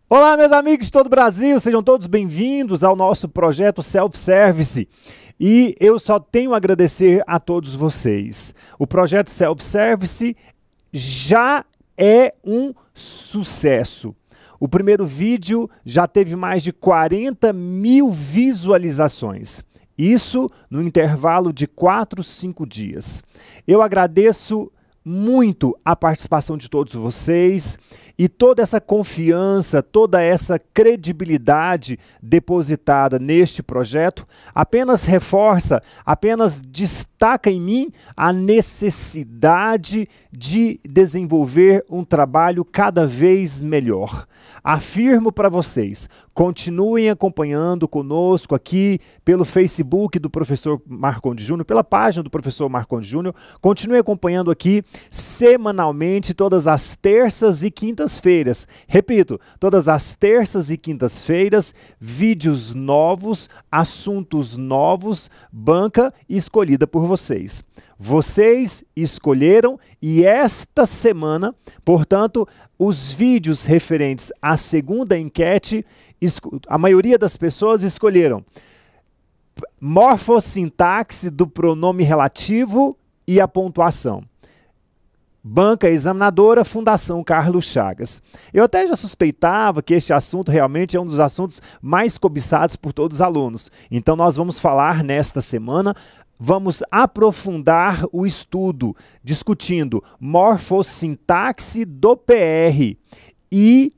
Olá, meus amigos de todo o Brasil, sejam todos bem-vindos ao nosso projeto Self-Service. E eu só tenho a agradecer a todos vocês. O projeto Self-Service já é um sucesso. O primeiro vídeo já teve mais de 40 mil visualizações. Isso no intervalo de 4, 5 dias. Eu agradeço muito a participação de todos vocês e toda essa confiança, toda essa credibilidade depositada neste projeto apenas reforça, apenas destaca em mim a necessidade de desenvolver um trabalho cada vez melhor. Afirmo para vocês, continuem acompanhando conosco aqui pelo Facebook do professor Marcondes Júnior, pela página do professor Marcondes Júnior, continuem acompanhando aqui semanalmente, todas as terças e quintas-feiras. Repito, todas as terças e quintas-feiras, vídeos novos, assuntos novos, banca escolhida por vocês. Vocês escolheram e esta semana, portanto, os vídeos referentes à segunda enquete, a maioria das pessoas escolheram morfossintaxe do pronome relativo e a pontuação. Banca examinadora, Fundação Carlos Chagas. Eu até já suspeitava que este assunto realmente é um dos assuntos mais cobiçados por todos os alunos. Então nós vamos falar nesta semana, vamos aprofundar o estudo, discutindo morfossintaxe do PR e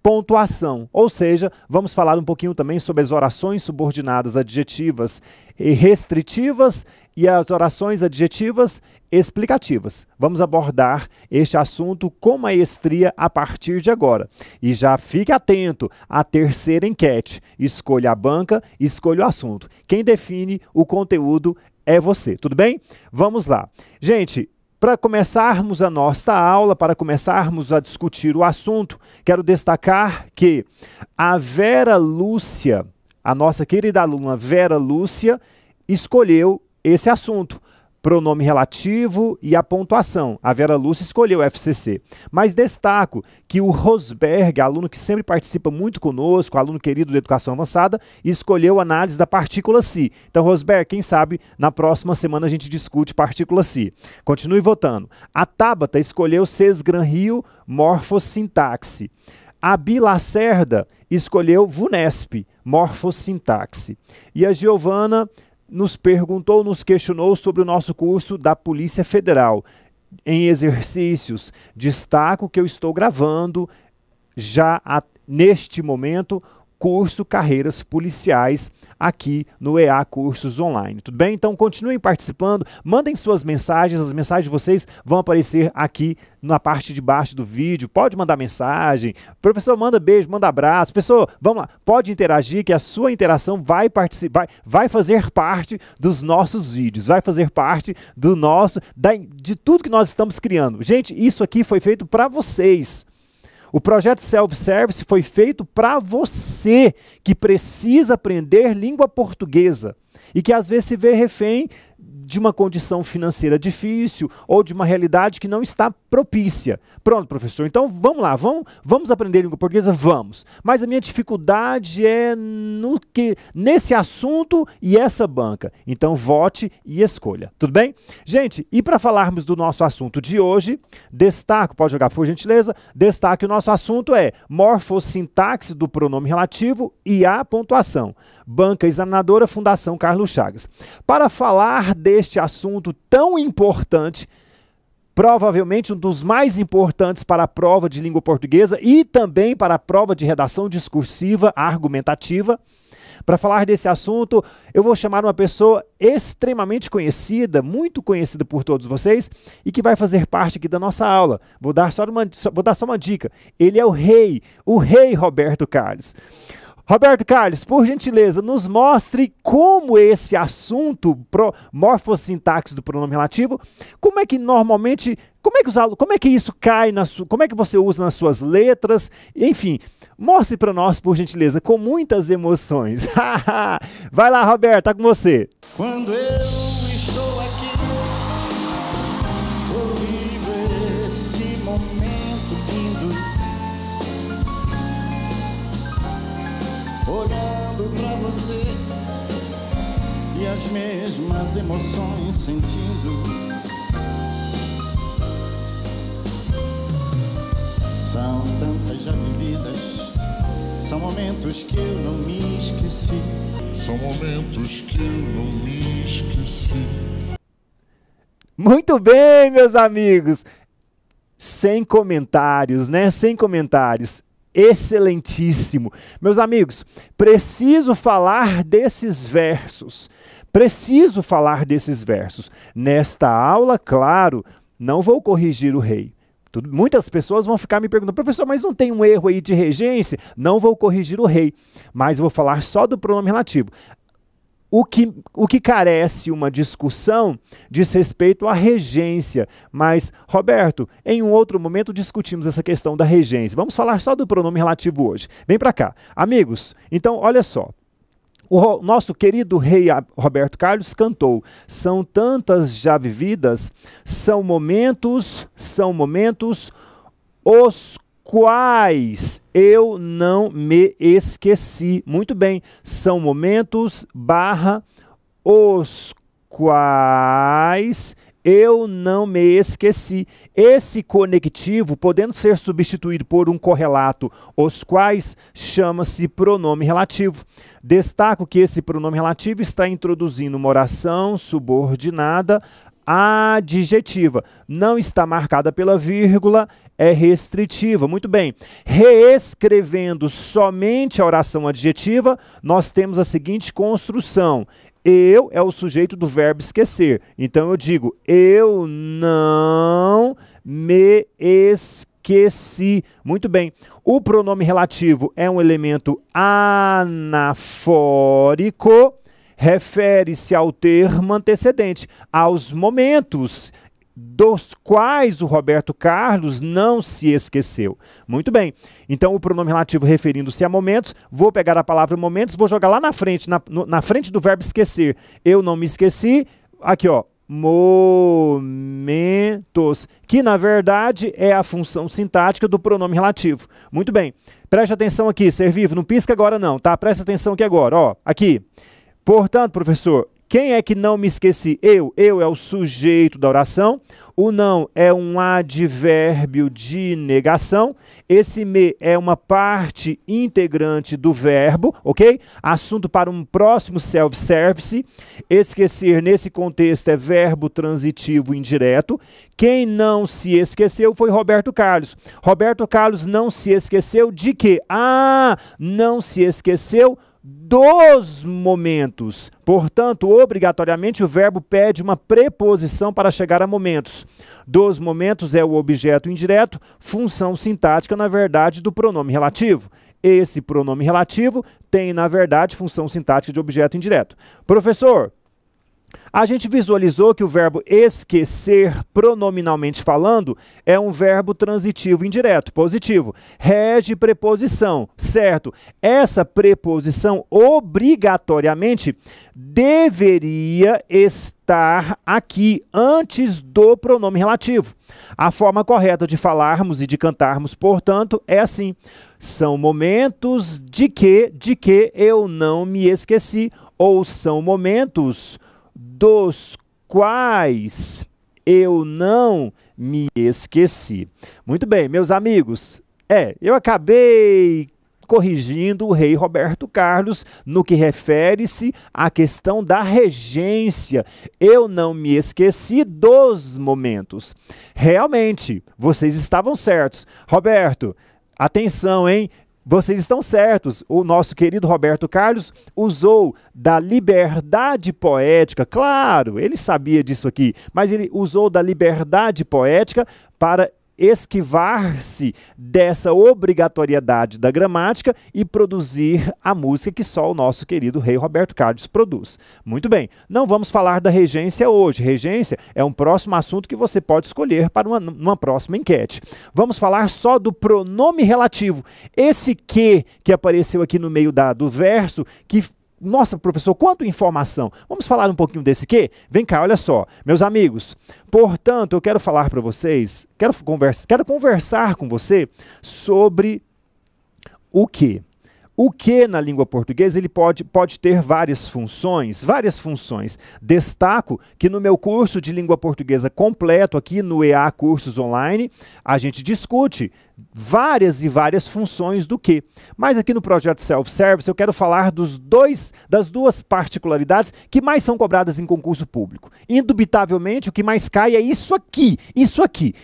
pontuação, ou seja, vamos falar um pouquinho também sobre as orações subordinadas adjetivas e restritivas e as orações adjetivas explicativas. Vamos abordar este assunto com maestria a partir de agora. E já fique atento à terceira enquete. Escolha a banca, escolha o assunto. Quem define o conteúdo é você, tudo bem? Vamos lá. Gente, para começarmos a nossa aula, para começarmos a discutir o assunto, quero destacar que a Vera Lúcia, a nossa querida aluna Vera Lúcia, escolheu esse assunto, pronome relativo e a pontuação. A Vera Lúcia escolheu o FCC. Mas destaco que o Rosberg, aluno que sempre participa muito conosco, aluno querido da Educação Avançada, escolheu a análise da partícula si. Então, Rosberg, quem sabe na próxima semana a gente discute partícula si. Continue votando. A Tabata escolheu Sesgran-Rio morfossintaxe. A Bi Lacerda escolheu VUNESP, morfossintaxe. E a Giovana nos perguntou, nos questionou sobre o nosso curso da Polícia Federal. Em exercícios, destaco que eu estou gravando já neste momento curso Carreiras Policiais aqui no EA Cursos Online, tudo bem? Então continuem participando, mandem suas mensagens, as mensagens de vocês vão aparecer aqui na parte de baixo do vídeo, pode mandar mensagem, professor manda beijo, manda abraço, professor, vamos lá, pode interagir que a sua interação vai participar, vai fazer parte dos nossos vídeos, vai fazer parte do nosso, de tudo que nós estamos criando. Gente, isso aqui foi feito para vocês. O projeto Self-Service foi feito para você que precisa aprender língua portuguesa e que às vezes se vê refém de uma condição financeira difícil ou de uma realidade que não está propícia. Pronto, professor, então vamos lá, vamos aprender língua portuguesa? Vamos. Mas a minha dificuldade é nesse assunto e essa banca. Então vote e escolha, tudo bem? Gente, e para falarmos do nosso assunto de hoje, destaco, pode jogar por gentileza, destaque o nosso assunto é morfossintaxe do pronome relativo e a pontuação. Banca examinadora, Fundação Carlos Chagas. Para falar deste assunto tão importante, provavelmente um dos mais importantes para a prova de língua portuguesa e também para a prova de redação discursiva argumentativa, para falar desse assunto, eu vou chamar uma pessoa extremamente conhecida, muito conhecida por todos vocês e que vai fazer parte aqui da nossa aula. Vou dar só uma dica. Ele é o rei Roberto Carlos. Roberto Carlos, por gentileza, nos mostre como esse assunto, morfossintaxe do pronome relativo, como é que normalmente, como é que isso cai como é que você usa nas suas letras, enfim, mostre para nós, por gentileza, com muitas emoções. Vai lá, Roberto, tá com você. Quando eu estou aqui, eu vivo esse momento lindo. olhando pra você e as mesmas emoções sentindo. São tantas já vividas, são momentos que eu não me esqueci. São momentos que eu não me esqueci. Muito bem, meus amigos. Sem comentários, né? Sem comentários. Excelentíssimo. Meus amigos, preciso falar desses versos. Preciso falar desses versos. Nesta aula, claro, não vou corrigir o rei. Muitas pessoas vão ficar me perguntando, professor, mas não tem um erro aí de regência? Não vou corrigir o rei, mas vou falar só do pronome relativo. O que carece uma discussão diz respeito à regência. Mas, Roberto, em um outro momento discutimos essa questão da regência. Vamos falar só do pronome relativo hoje. Vem para cá. Amigos, então, olha só. O nosso querido rei Roberto Carlos cantou: são tantas já vividas, são momentos os quais eu não me esqueci. Muito bem, são momentos / os quais eu não me esqueci. Esse conectivo, podendo ser substituído por um correlato, os quais, chama-se pronome relativo. Destaco que esse pronome relativo está introduzindo uma oração subordinada adjetiva. Não está marcada pela vírgula, é restritiva. Muito bem. Reescrevendo somente a oração adjetiva, nós temos a seguinte construção. Eu é o sujeito do verbo esquecer. Então eu digo, eu não me esqueci. Muito bem. O pronome relativo é um elemento anafórico, refere-se ao termo antecedente, aos momentos dos quais o Roberto Carlos não se esqueceu. Muito bem. Então, o pronome relativo referindo-se a momentos, vou pegar a palavra momentos, vou jogar lá na frente, na frente do verbo esquecer. Eu não me esqueci. Aqui, ó. Momentos, que na verdade é a função sintática do pronome relativo. Muito bem. Preste atenção aqui, ser vivo. Não pisca agora não, tá? Presta atenção aqui agora, ó. Aqui. Portanto, professor, quem é que não me esqueci? Eu. Eu é o sujeito da oração. O não é um advérbio de negação. Esse me é uma parte integrante do verbo, ok? Assunto para um próximo self-service. Esquecer, nesse contexto, é verbo transitivo indireto. Quem não se esqueceu foi Roberto Carlos. Roberto Carlos não se esqueceu de quê? Não se esqueceu dos momentos. Portanto, obrigatoriamente o verbo pede uma preposição para chegar a momentos. Dos momentos é o objeto indireto, função sintática, na verdade, do pronome relativo. Esse pronome relativo tem, na verdade, função sintática de objeto indireto. Professor, a gente visualizou que o verbo esquecer, pronominalmente falando, é um verbo transitivo indireto, positivo. Rege preposição, certo? Essa preposição, obrigatoriamente, deveria estar aqui, antes do pronome relativo. A forma correta de falarmos e de cantarmos, portanto, é assim. São momentos de que eu não me esqueci, ou são momentos dos quais eu não me esqueci. Muito bem, meus amigos, eu acabei corrigindo o rei Roberto Carlos no que refere-se à questão da regência. Eu não me esqueci dos momentos. Realmente, vocês estavam certos. Roberto, atenção, hein? Vocês estão certos, o nosso querido Roberto Carlos usou da liberdade poética, claro, ele sabia disso aqui, mas ele usou da liberdade poética para esquivar-se dessa obrigatoriedade da gramática e produzir a música que só o nosso querido rei Roberto Carlos produz. Muito bem, não vamos falar da regência hoje. Regência é um próximo assunto que você pode escolher para uma próxima enquete. Vamos falar só do pronome relativo. Esse que apareceu aqui no meio do verso, que... Nossa, professor, quanta informação! Vamos falar um pouquinho desse quê? Vem cá, olha só. Meus amigos, portanto, eu quero falar para vocês, quero conversar com você sobre o quê? O que na língua portuguesa ele pode ter várias funções. Destaco que no meu curso de língua portuguesa completo, aqui no EA Cursos Online, a gente discute várias e várias funções do que. Mas aqui no projeto Self-Service eu quero falar das duas particularidades que mais são cobradas em concurso público. Indubitavelmente o que mais cai é isso aqui.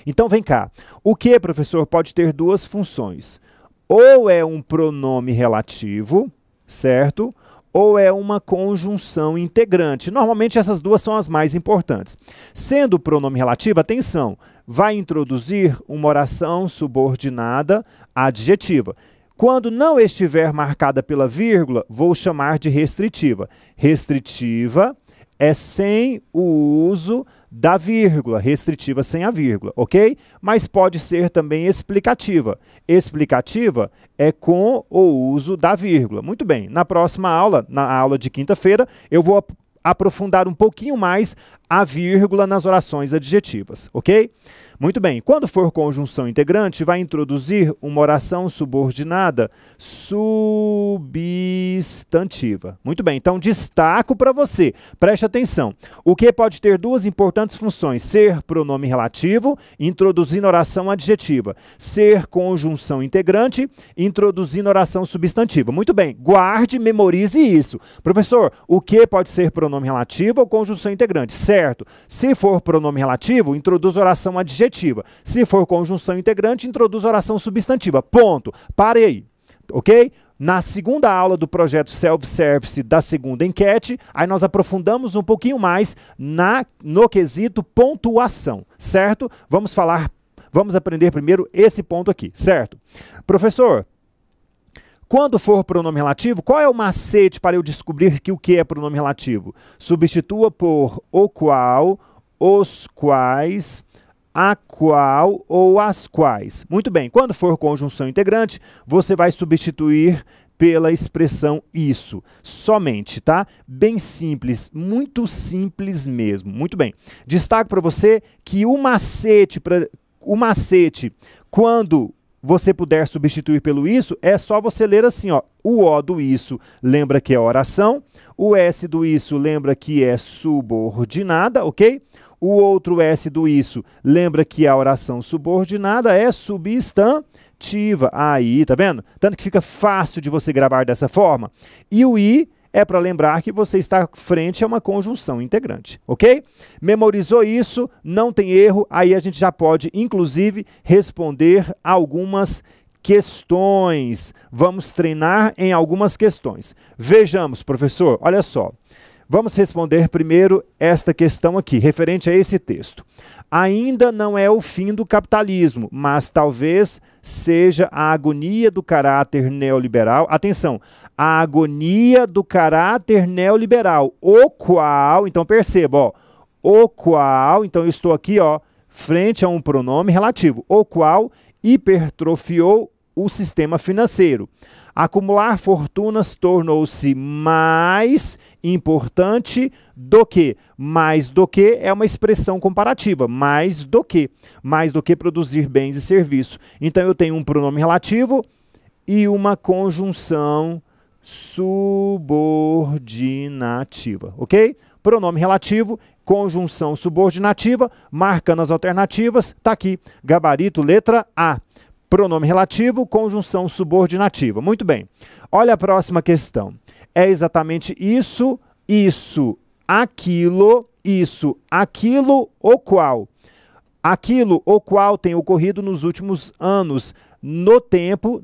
Então vem cá. O que, professor, pode ter duas funções. Ou é um pronome relativo, certo? Ou é uma conjunção integrante. Normalmente essas duas são as mais importantes. Sendo o pronome relativo, atenção, vai introduzir uma oração subordinada adjetiva. Quando não estiver marcada pela vírgula, vou chamar de restritiva. Restritiva é sem o uso da vírgula, restritiva sem a vírgula, ok? Mas pode ser também explicativa. Explicativa é com o uso da vírgula. Muito bem, na próxima aula, na aula de quinta-feira, eu vou aprofundar um pouquinho mais a vírgula nas orações adjetivas, ok? Muito bem, quando for conjunção integrante, vai introduzir uma oração subordinada substantiva. Muito bem, então destaco para você, preste atenção. O que pode ter duas importantes funções, ser pronome relativo, introduzindo oração adjetiva. Ser conjunção integrante, introduzindo oração substantiva. Muito bem, guarde, memorize isso. Professor, o que pode ser pronome relativo ou conjunção integrante? Certo, se for pronome relativo, introduz oração adjetiva. Se for conjunção integrante, introduz oração substantiva. Ponto. Pare aí. Ok? Na segunda aula do projeto Self-Service da segunda enquete, aí nós aprofundamos um pouquinho mais no quesito pontuação. Certo? Vamos aprender primeiro esse ponto aqui. Certo? Professor, quando for pronome relativo, qual é o macete para eu descobrir que o que é pronome relativo? Substitua por o qual, os quais, a qual ou as quais. Muito bem, quando for conjunção integrante, você vai substituir pela expressão isso, somente, tá? Bem simples, muito simples mesmo. Muito bem. Destaco para você que o macete, quando você puder substituir pelo isso, é só você ler assim, ó. O O do isso lembra que é oração, o S do isso lembra que é subordinada, ok? O outro S do isso lembra que a oração subordinada é substantiva. Aí, tá vendo? Tanto que fica fácil de você gravar dessa forma. E o I é para lembrar que você está frente a uma conjunção integrante, ok? Memorizou isso, não tem erro, aí a gente já pode, inclusive, responder algumas questões. Vamos treinar em algumas questões. Vejamos, professor, olha só. Vamos responder primeiro esta questão aqui, referente a esse texto. Ainda não é o fim do capitalismo, mas talvez seja a agonia do caráter neoliberal. Atenção, a agonia do caráter neoliberal, o qual, então perceba, ó, o qual, então eu estou aqui, ó, frente a um pronome relativo, o qual hipertrofiou o sistema financeiro. Acumular fortunas tornou-se mais importante do que. Mais do que é uma expressão comparativa. Mais do que produzir bens e serviços. Então, eu tenho um pronome relativo e uma conjunção subordinativa. Ok? Pronome relativo, conjunção subordinativa, marcando as alternativas. Está aqui. Gabarito, letra A. Pronome relativo, conjunção subordinativa. Muito bem. Olha a próxima questão. É exatamente isso, aquilo, o qual. Aquilo, o qual tem ocorrido nos últimos anos, no tempo,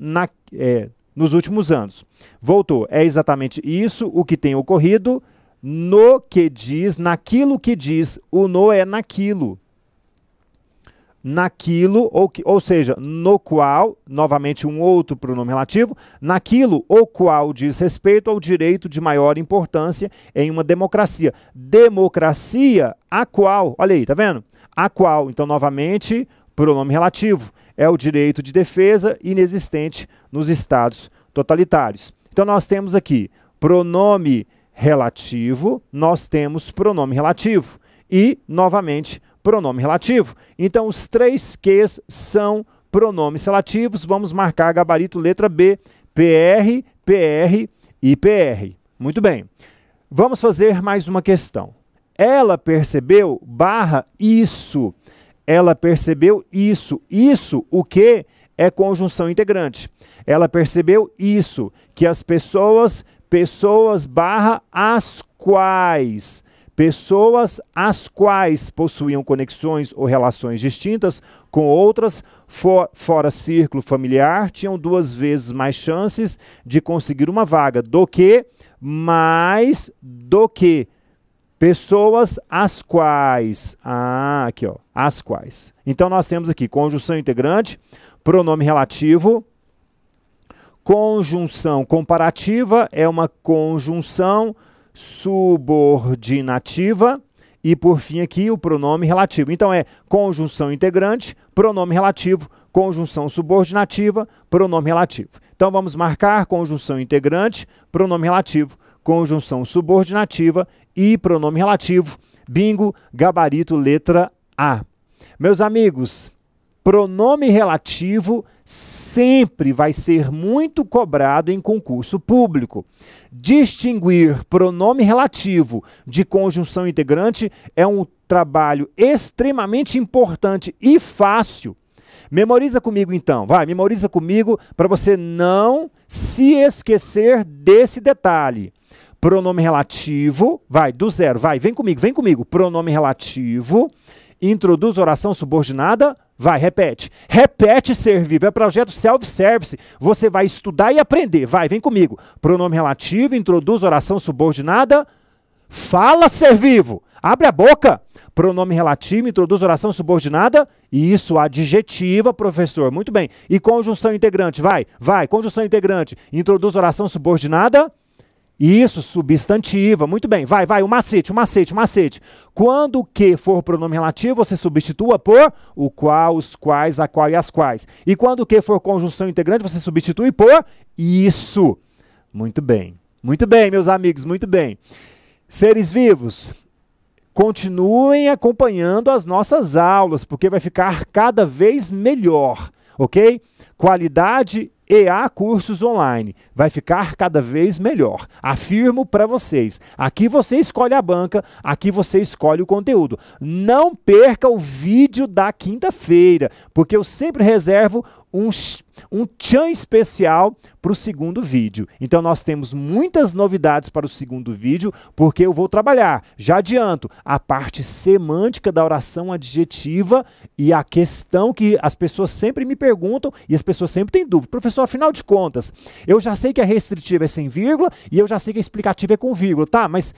nos últimos anos. Voltou. É exatamente isso, o que tem ocorrido, no que diz, naquilo que diz. O no é naquilo. Naquilo, ou seja, no qual, novamente um outro pronome relativo, naquilo o qual diz respeito ao direito de maior importância em uma democracia. Democracia, a qual, olha aí, tá vendo? A qual, então novamente, pronome relativo, é o direito de defesa inexistente nos estados totalitários. Então nós temos aqui pronome relativo, nós temos pronome relativo e, novamente, pronome relativo. Então, os três Qs são pronomes relativos. Vamos marcar gabarito letra B. PR PR e PR. Muito bem. Vamos fazer mais uma questão. Ela percebeu barra isso. Ela percebeu isso. Isso, o que? É conjunção integrante. Ela percebeu isso, que as pessoas barra as quais. Pessoas as quais possuíam conexões ou relações distintas com outras, fora círculo familiar, tinham 2 vezes mais chances de conseguir uma vaga do que pessoas as quais. Aqui, ó, as quais. Então, nós temos aqui conjunção integrante, pronome relativo, conjunção comparativa, é uma conjunção subordinativa e, por fim, aqui o pronome relativo. Então, é conjunção integrante, pronome relativo, conjunção subordinativa, pronome relativo. Então, vamos marcar conjunção integrante, pronome relativo, conjunção subordinativa e pronome relativo. Bingo, gabarito, letra A. Meus amigos, pronome relativo sempre vai ser muito cobrado em concurso público. Distinguir pronome relativo de conjunção integrante é um trabalho extremamente importante e fácil. Memoriza comigo então, vai, memoriza comigo para você não se esquecer desse detalhe. Pronome relativo, vai, do zero, vai, vem comigo. Pronome relativo, introduz oração subordinada, vai, repete. Repete, ser vivo, é projeto self-service. Você vai estudar e aprender, vai, vem comigo. Pronome relativo, introduz oração subordinada, fala, ser vivo, abre a boca. Pronome relativo, introduz oração subordinada, isso, adjetiva, professor, muito bem. E conjunção integrante, vai, conjunção integrante, introduz oração subordinada, isso, substantiva, muito bem, vai, o macete. Quando o que for pronome relativo, você substitua por o qual, os quais, a qual e as quais. E quando o que for conjunção integrante, você substitui por isso. Muito bem, meus amigos, muito bem. Seres vivos, continuem acompanhando as nossas aulas, porque vai ficar cada vez melhor, ok? Qualidade EA Cursos Online. Vai ficar cada vez melhor. Afirmo para vocês. Aqui você escolhe a banca, aqui você escolhe o conteúdo. Não perca o vídeo da quinta-feira, porque eu sempre reservo um tchan especial para o segundo vídeo. Então, nós temos muitas novidades para o segundo vídeo, porque eu vou trabalhar, já adianto, a parte semântica da oração adjetiva e a questão que as pessoas sempre me perguntam e as pessoas sempre têm dúvida. Professor, afinal de contas, eu já sei que a restritiva é sem vírgula e eu já sei que a explicativa é com vírgula, tá? Mas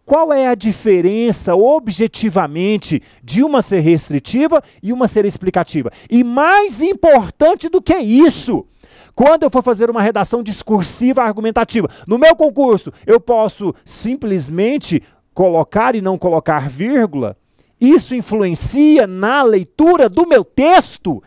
qual é a diferença, objetivamente, de uma ser restritiva e uma ser explicativa? E mais importante do que isso, quando eu for fazer uma redação discursiva argumentativa, no meu concurso, eu posso simplesmente colocar e não colocar vírgula? Isso influencia na leitura do meu texto?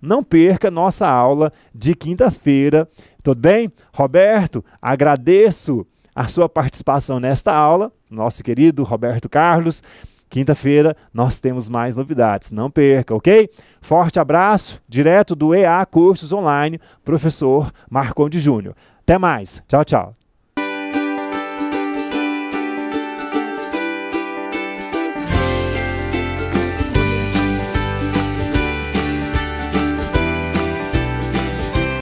Não perca nossa aula de quinta-feira, tudo bem? Roberto, agradeço a sua participação nesta aula, nosso querido Roberto Carlos. Quinta-feira nós temos mais novidades, não perca, ok? Forte abraço, direto do EA Cursos Online, professor Marcondes Júnior. Até mais, tchau, tchau.